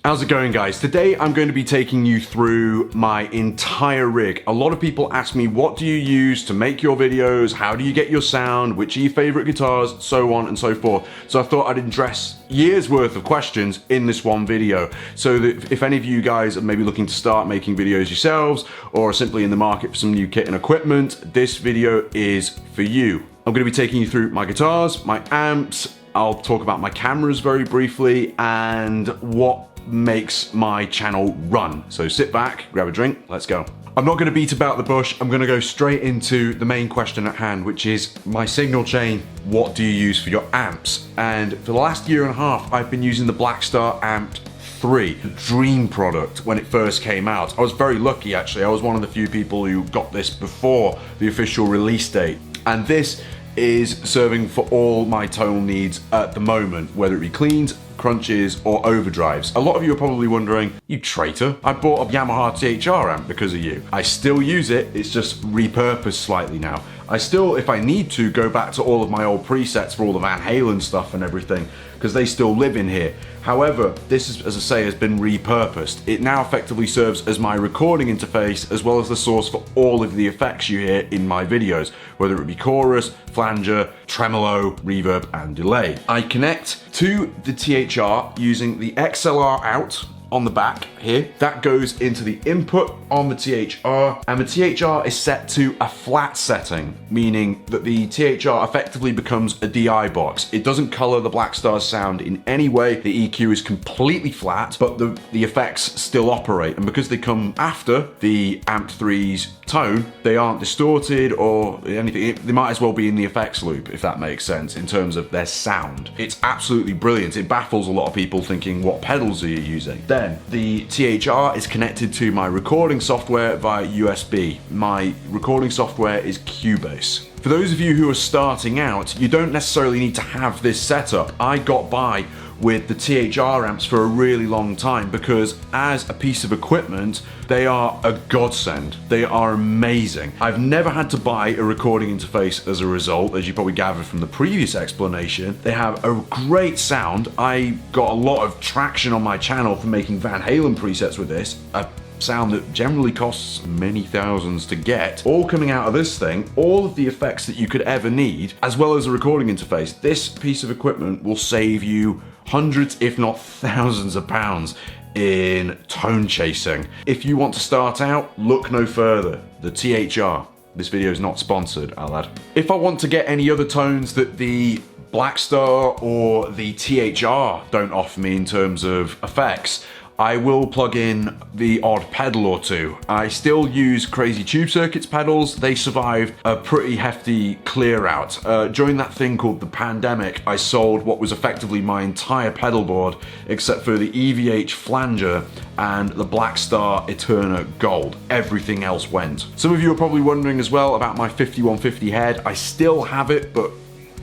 How's it going, guys? Today I'm going to be taking you through my entire rig. A lot of people ask me, what do you use to make your videos? How do you get your sound? Which are your favorite guitars? So on and so forth. So I thought I'd address years worth of questions in this one video. So that if any of you guys are maybe looking to start making videos yourselves or are simply in the market for some new kit and equipment, this video is for you. I'm going to be taking you through my guitars, my amps, I'll talk about my cameras very briefly and what makes my channel run. So sit back, grab a drink, let's go. I'm not going to beat about the bush, I'm going to go straight into the main question at hand, which is my signal chain. What do you use for your amps? And for the last year and a half, I've been using the Blackstar Amp 3, the dream product when it first came out. I was very lucky actually, I was one of the few people who got this before the official release date. And this is serving for all my tonal needs at the moment, whether it be cleans, crunches, or overdrives. A lot of you are probably wondering, you traitor, I bought a Yamaha THR amp because of you. I still use it, it's just repurposed slightly now. I still, if I need to, go back to all of my old presets for all the Van Halen stuff and everything, because they still live in here. However, this is, as I say, has been repurposed. It now effectively serves as my recording interface as well as the source for all of the effects you hear in my videos, whether it be chorus, flanger, tremolo, reverb, and delay. I connect to the THR using the XLR out on the back here. That goes into the input on the THR, and the THR is set to a flat setting, meaning that the THR effectively becomes a DI box. It doesn't color the Blackstar's sound in any way. The EQ is completely flat, but the effects still operate, and because they come after the Amp 3's tone, they aren't distorted or anything. They might as well be in the effects loop, if that makes sense, in terms of their sound. It's absolutely brilliant. It baffles a lot of people thinking, what pedals are you using? Then the THR is connected to my recording software via USB. My recording software is Cubase. For those of you who are starting out, you don't necessarily need to have this setup. I got by with the THR amps for a really long time because as a piece of equipment, they are a godsend. They are amazing. I've never had to buy a recording interface as a result, as you probably gathered from the previous explanation. They have a great sound. I got a lot of traction on my channel for making Van Halen presets with this. A sound that generally costs many thousands to get, all coming out of this thing, all of the effects that you could ever need, as well as a recording interface. This piece of equipment will save you hundreds, if not thousands of pounds in tone chasing. If you want to start out, look no further. The THR. This video is not sponsored, I'll add. If I want to get any other tones that the Blackstar or the THR don't offer me in terms of effects, I will plug in the odd pedal or two. I still use Crazy Tube Circuits pedals. They survived a pretty hefty clear out. During that thing called the pandemic, I sold what was effectively my entire pedal board, except for the EVH flanger and the Blackstar Eterna Gold. Everything else went. Some of you are probably wondering as well about my 5150 head. I still have it, but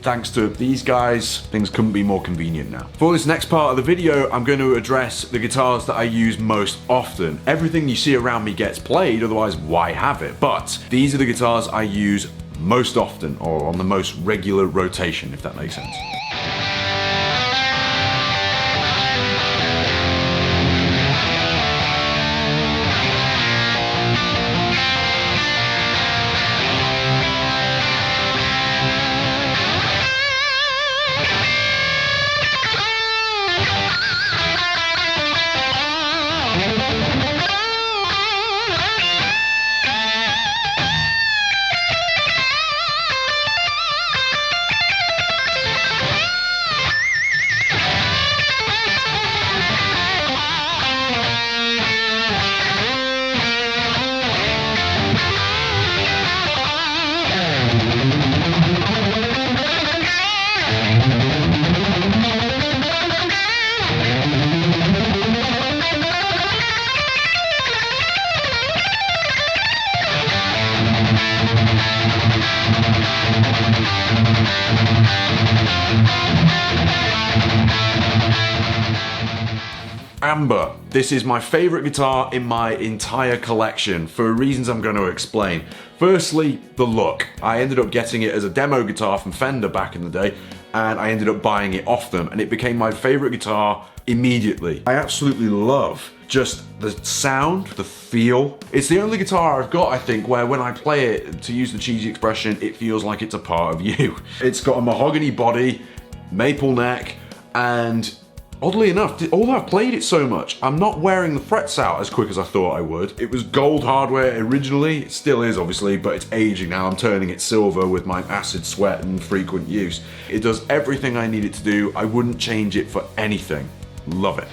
thanks to these guys, things couldn't be more convenient now. For this next part of the video, I'm going to address the guitars that I use most often. Everything you see around me gets played, otherwise why have it? But these are the guitars I use most often, or on the most regular rotation, if that makes sense. Amber. This is my favorite guitar in my entire collection for reasons I'm going to explain. Firstly, the look. I ended up getting it as a demo guitar from Fender back in the day, and I ended up buying it off them, and it became my favorite guitar immediately. I absolutely love just the sound, the feel. It's the only guitar I've got, I think, where when I play it, to use the cheesy expression, it feels like it's a part of you. It's got a mahogany body, maple neck, and oddly enough, although I've played it so much, I'm not wearing the frets out as quick as I thought I would. It was gold hardware originally, it still is obviously, but it's aging now. I'm turning it silver with my acid sweat and frequent use. It does everything I need it to do. I wouldn't change it for anything. Love it.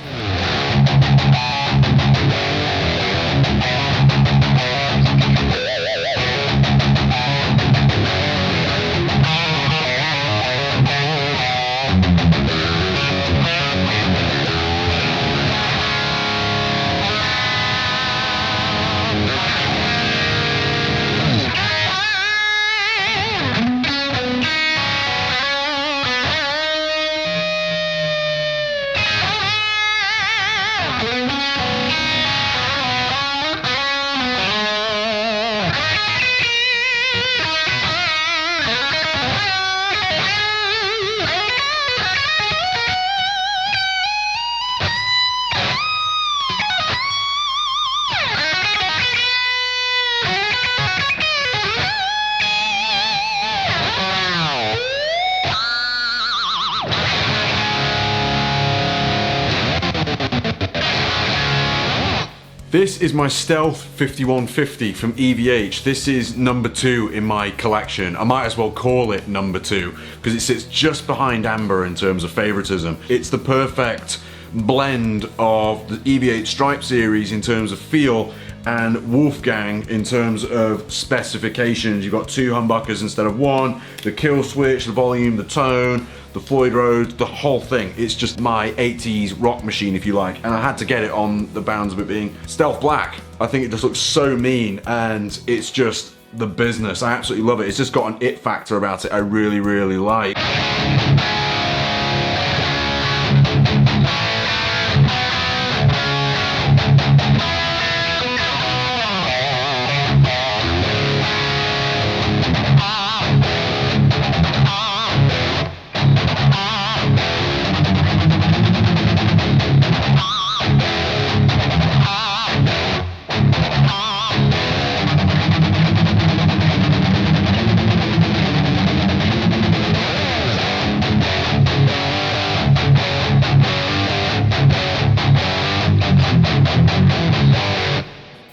This is my Stealth 5150 from EVH. This is number 2 in my collection. I might as well call it number 2 because it sits just behind Amber in terms of favoritism. It's the perfect blend of the EVH Stripe series in terms of feel and Wolfgang in terms of specifications. You've got 2 humbuckers instead of 1, the kill switch, the volume, the tone, the Floyd Rose, the whole thing. It's just my 80s rock machine, if you like, and I had to get it on the bounds of it being Stealth Black. I think it just looks so mean, and it's just the business. I absolutely love it. It's just got an it factor about it I really, really like.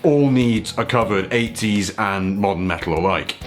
All needs are covered, 80s and modern metal alike.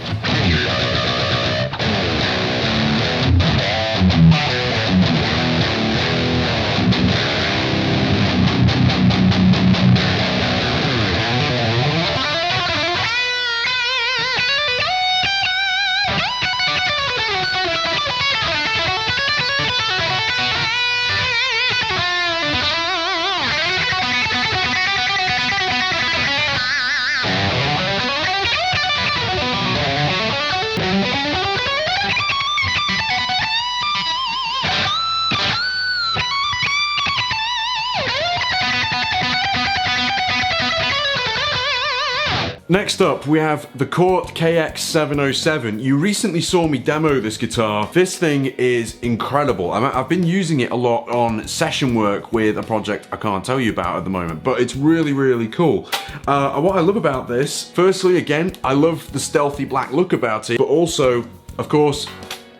Next up, we have the Cort KX707. You recently saw me demo this guitar. This thing is incredible. I've been using it a lot on session work with a project I can't tell you about at the moment, but it's really, really cool. What I love about this, firstly, again, I love the stealthy black look about it, but also, of course,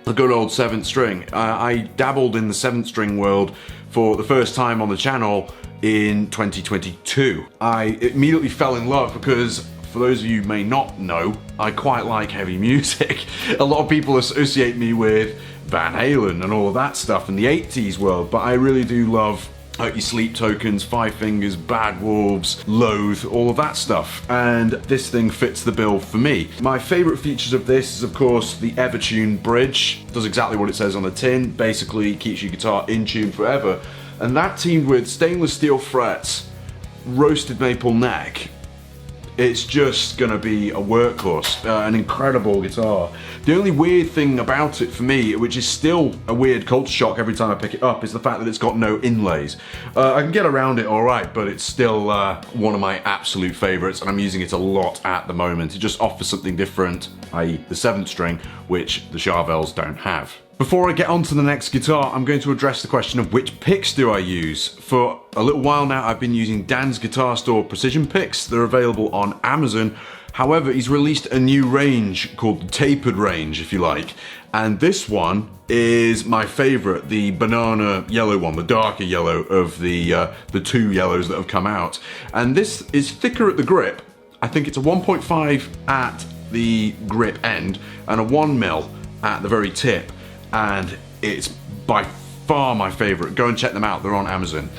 the good old 7th string. I dabbled in the 7th string world for the first time on the channel in 2022. I immediately fell in love because, for those of you who may not know, I quite like heavy music. A lot of people associate me with Van Halen and all of that stuff in the 80s world, but I really do love Hurt Your Sleep Tokens, Five Fingers, Bad Wolves, Loathe, all of that stuff. And this thing fits the bill for me. My favorite features of this is, of course, the Evertune bridge. It does exactly what it says on the tin, basically keeps your guitar in tune forever. And that teamed with stainless steel frets, roasted maple neck, it's just gonna be a workhorse, an incredible guitar. The only weird thing about it for me, which is still a weird culture shock every time I pick it up, is the fact that it's got no inlays. I can get around it all right, but it's still one of my absolute favorites, and I'm using it a lot at the moment. It just offers something different, i.e. the 7th string, which the Charvels don't have. Before I get on to the next guitar, I'm going to address the question of which picks do I use. For a little while now, I've been using Dan's Guitar Store Precision picks. They're available on Amazon. However, he's released a new range called the Tapered range, if you like. And this one is my favorite, the banana yellow one, the darker yellow of the two yellows that have come out. And this is thicker at the grip. I think it's a 1.5 at the grip end and a 1mm at the very tip. And it's by far my favorite. Go and check them out, they're on Amazon.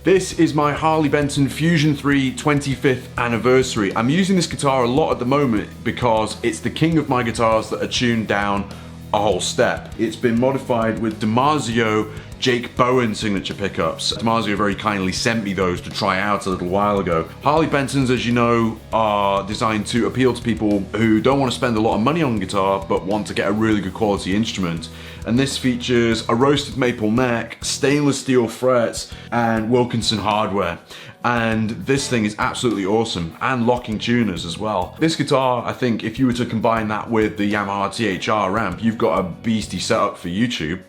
This is my Harley Benton Fusion 3 25th anniversary. I'm using this guitar a lot at the moment because it's the king of my guitars that are tuned down a whole step. It's been modified with DiMarzio Jake Bowen signature pickups. DiMarzio very kindly sent me those to try out a little while ago. Harley Bentons, as you know, are designed to appeal to people who don't want to spend a lot of money on guitar but want to get a really good quality instrument. And this features a roasted maple neck, stainless steel frets, and Wilkinson hardware. And this thing is absolutely awesome, and locking tuners as well. This guitar, I think, if you were to combine that with the Yamaha THR amp, you've got a beastie setup for YouTube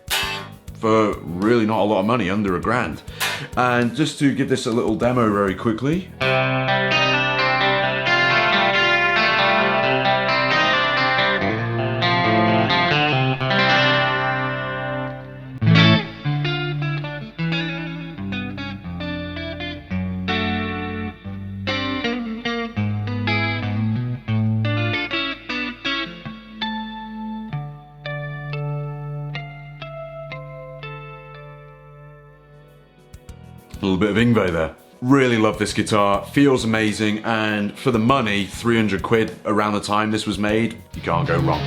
for really not a lot of money, under $1,000. And just to give this a little demo very quickly. A little bit of Yngwie there. Really love this guitar, feels amazing, and for the money, 300 quid around the time this was made, you can't go wrong.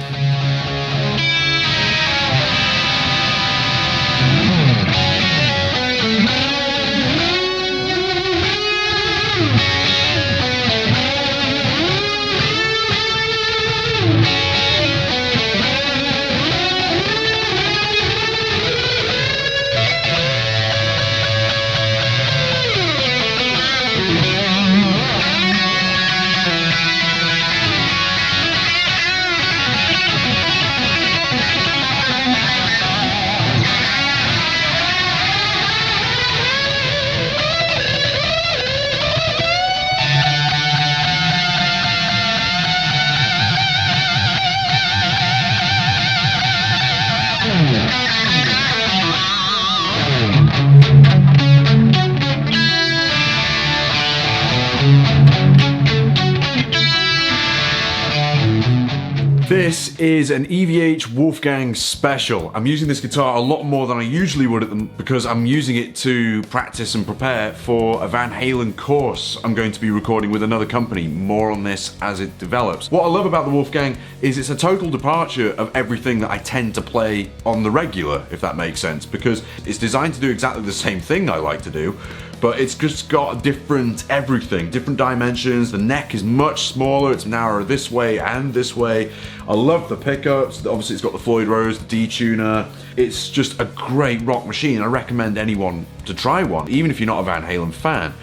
This is an EVH Wolfgang Special. I'm using this guitar a lot more than I usually would at them because I'm using it to practice and prepare for a Van Halen course I'm going to be recording with another company. More on this as it develops. What I love about the Wolfgang is it's a total departure of everything that I tend to play on the regular, if that makes sense, because it's designed to do exactly the same thing I like to do, but it's just got different everything, different dimensions. The neck is much smaller, it's narrower this way and this way. I love the pickups, obviously it's got the Floyd Rose, the D-tuner. It's just a great rock machine. I recommend anyone to try one, even if you're not a Van Halen fan.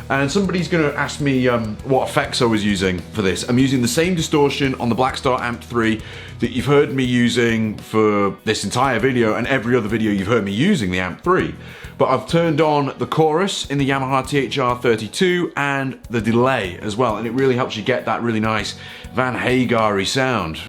And somebody's gonna ask me what effects I was using for this. I'm using the same distortion on the Blackstar Amp 3 that you've heard me using for this entire video and every other video you've heard me using the Amp 3. But I've turned on the chorus in the Yamaha THR32 and the delay as well, and it really helps you get that really nice Van Hagar-y sound.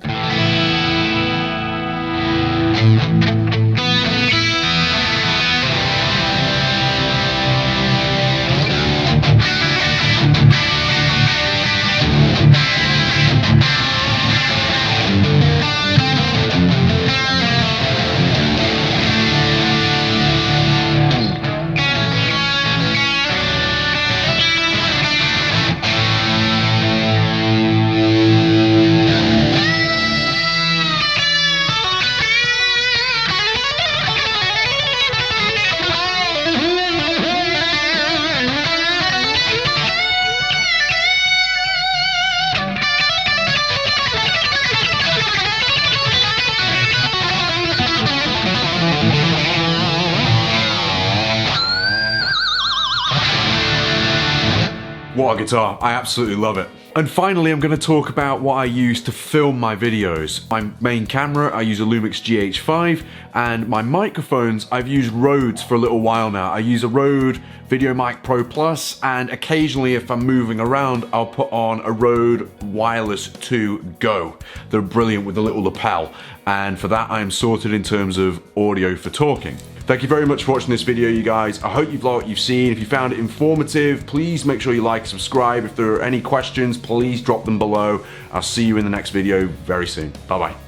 What a guitar, I absolutely love it. And finally, I'm going to talk about what I use to film my videos. My main camera, I use a Lumix GH5, and my microphones, I've used Rode's for a little while now. I use a Rode VideoMic Pro Plus, and occasionally if I'm moving around, I'll put on a Rode Wireless 2 Go. They're brilliant with a little lapel, and for that I am sorted in terms of audio for talking. Thank you very much for watching this video, you guys. I hope you've liked what you've seen. If you found it informative, please make sure you like and subscribe. If there are any questions, please drop them below. I'll see you in the next video very soon. Bye-bye.